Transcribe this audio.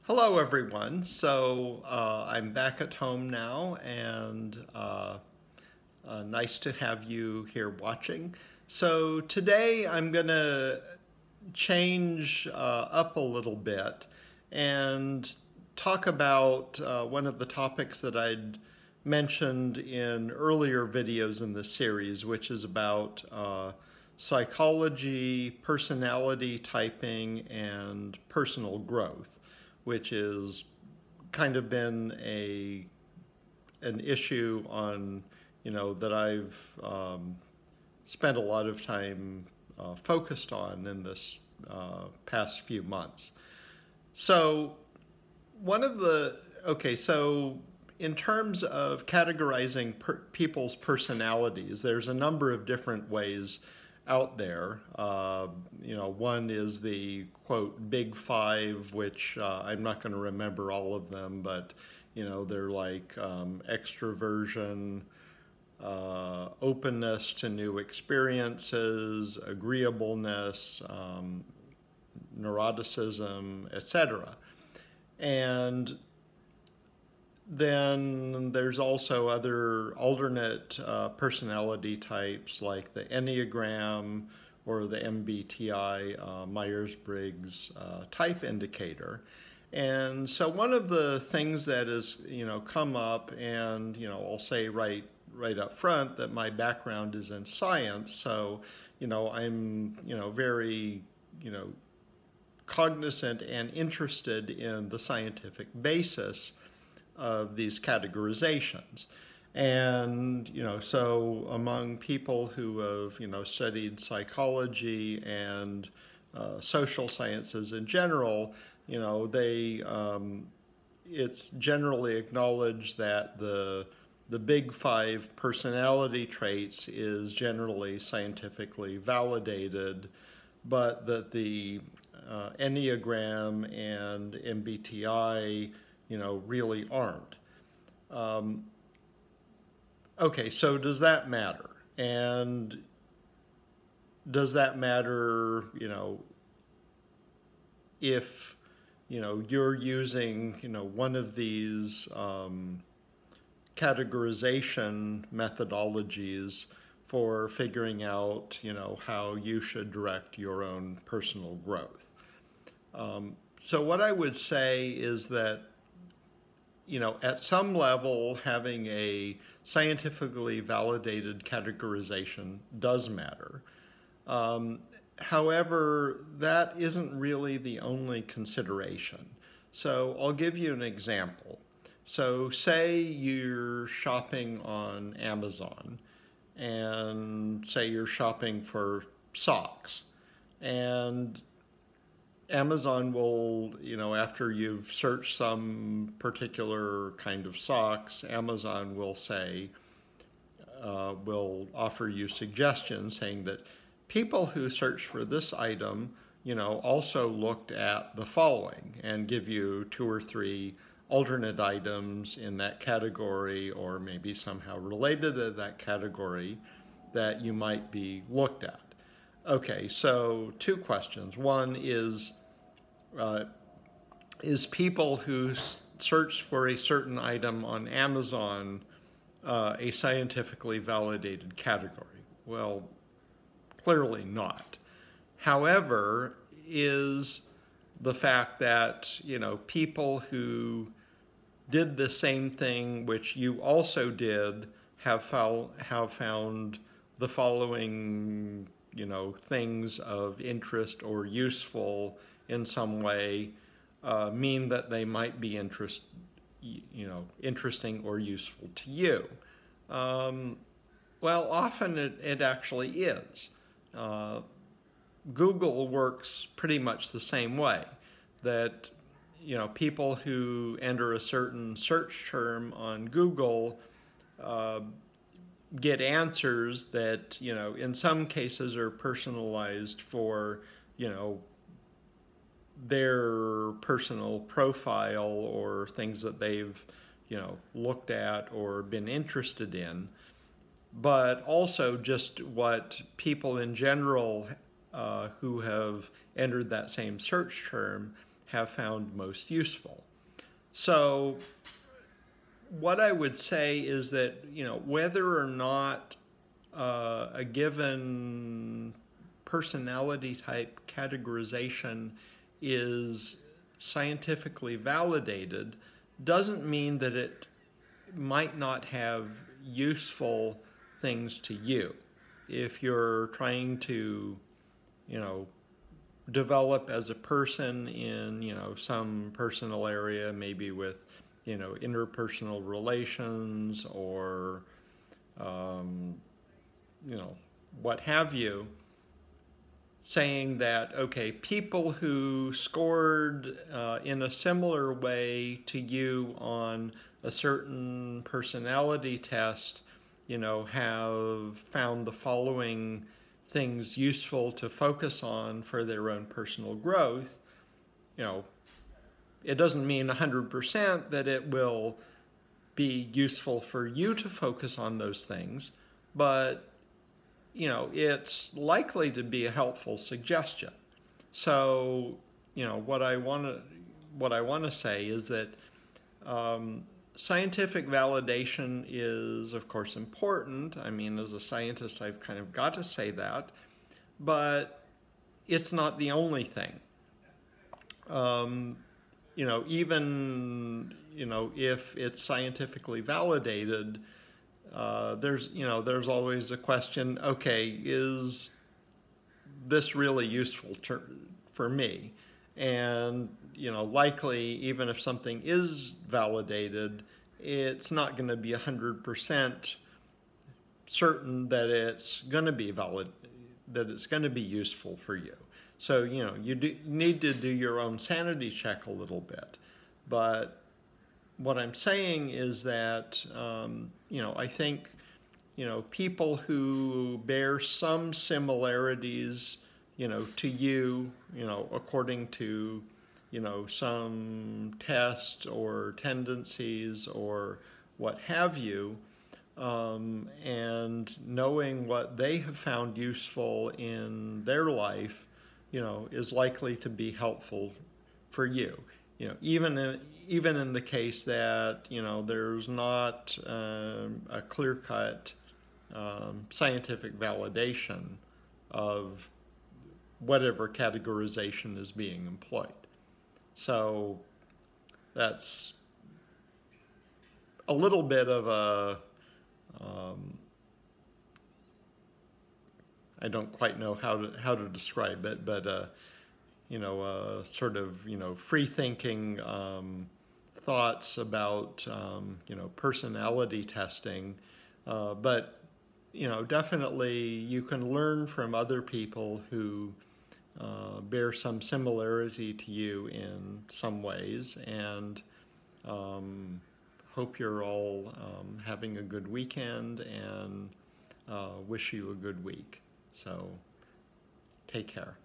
Hello, everyone. I'm back at home now, and nice to have you here watching. So today I'm going to change up a little bit and talk about one of the topics that I'd mentioned in earlier videos in this series, which is about psychology, personality typing, and personal growth, which is kind of been an issue on that I've spent a lot of time focused on in this past few months. So one of the so in terms of categorizing people's personalities, there's a number of different ways out there. One is the quote big five, which I'm not going to remember all of them, but they're like extroversion, openness to new experiences, agreeableness, neuroticism, etc. And then there's also other alternate personality types like the Enneagram or the MBTI, Myers-Briggs type indicator. And so one of the things that has come up, and I'll say right up front that my background is in science, so I'm very cognizant and interested in the scientific basis of these categorizations. And so among people who have studied psychology and social sciences in general, it's generally acknowledged that the big five personality traits is generally scientifically validated, but that the Enneagram and MBTI really aren't. Okay, so does that matter? And does that matter, if, you're using, one of these categorization methodologies for figuring out, how you should direct your own personal growth? So what I would say is that at some level, having a scientifically validated categorization does matter. However, that isn't really the only consideration. So I'll give you an example. So say you're shopping on Amazon, and say you're shopping for socks, and Amazon will, after you've searched some particular kind of socks, Amazon will say, will offer you suggestions saying that people who search for this item, also looked at the following, and give you two or three alternate items in that category or maybe somehow related to that category that you might be looked at. Okay, so two questions. One is people who search for a certain item on Amazon a scientifically validated category? Well, clearly not. However, is the fact that, people who did the same thing which you also did have found the following things of interest or useful in some way, mean that they might be interesting or useful to you? Well, often it actually is. Google works pretty much the same way, that people who enter a certain search term on Google get answers that in some cases are personalized for their personal profile or things that they've looked at or been interested in, but also just what people in general who have entered that same search term have found most useful. So what I would say is that, whether or not a given personality type categorization is scientifically validated doesn't mean that it might not have useful things to you. If you're trying to, develop as a person in, some personal area, maybe with, interpersonal relations or, what have you, saying that, okay, people who scored in a similar way to you on a certain personality test, have found the following things useful to focus on for their own personal growth, it doesn't mean 100% that it will be useful for you to focus on those things, but it's likely to be a helpful suggestion. So, what I want to say is that scientific validation is, of course, important. I mean, as a scientist, I've kind of got to say that, but it's not the only thing. Even if it's scientifically validated, there's always a question, okay, is this really useful for me? And, likely, even if something is validated, it's not going to be 100% certain that it's going to be valid, that it's going to be useful for you. So, you need to do your own sanity check a little bit. But what I'm saying is that, I think, people who bear some similarities, to you, according to, some test or tendencies or what have you, and knowing what they have found useful in their life, is likely to be helpful for you. Even in the case that, there's not a clear-cut scientific validation of whatever categorization is being employed. So that's a little bit of a, I don't quite know how to describe it, but sort of, free-thinking thoughts about, personality testing. But, definitely you can learn from other people who bear some similarity to you in some ways, and hope you're all having a good weekend, and wish you a good week. So take care.